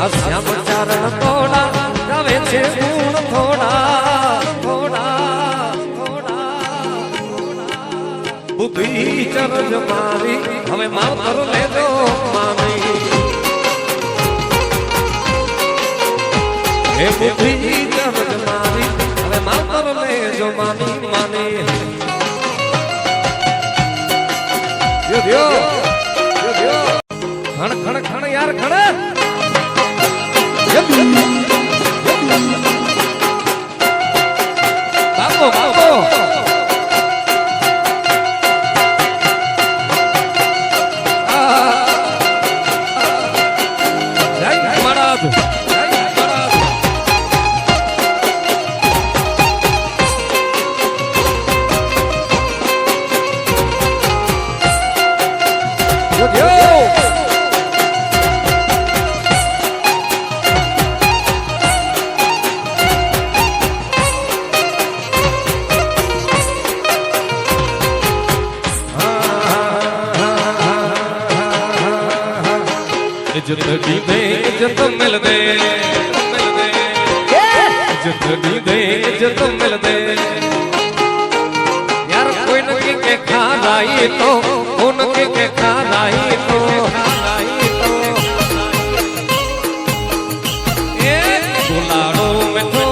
આ શ્યામ ચારણ તોડા ગાવે છે ગુણ થોડા થોડા થોડા બુદ્ધિ ચરજ મારી હવે માવતર લેજો મામી હે બુદ્ધિ ચરજ મારી હવે માવતર લેજો મામી મામી ખણ ખણ ખણ યાર ખણ બાપો બાપો જય મહારાજ इज्जत दी दे इज्जत मिल दे इज्जत दी दे इज्जत मिल दे यार कोई न के खा रही तो उनके के खा रही तो ए गुलाड़ो में तो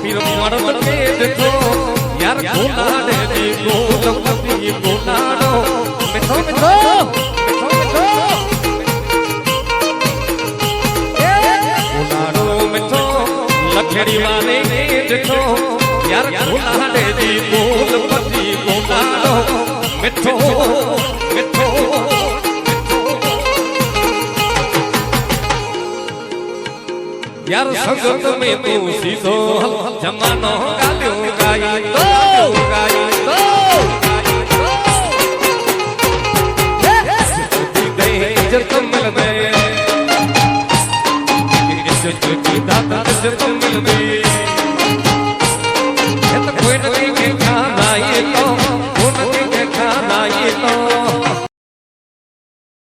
फिर मर्द के देखो यार गुलाड़े दी गोलमती गुलाड़ो में तो लखेड़ी वाले देखो यार गुलाड़े दी गोलमती गुलाड़ो मिठो मिठो यार संगत में तू सीधो जमानो गालियो गाई तो दे इज्जत मिल दे इज्जत की दाता इज्जत मिल दे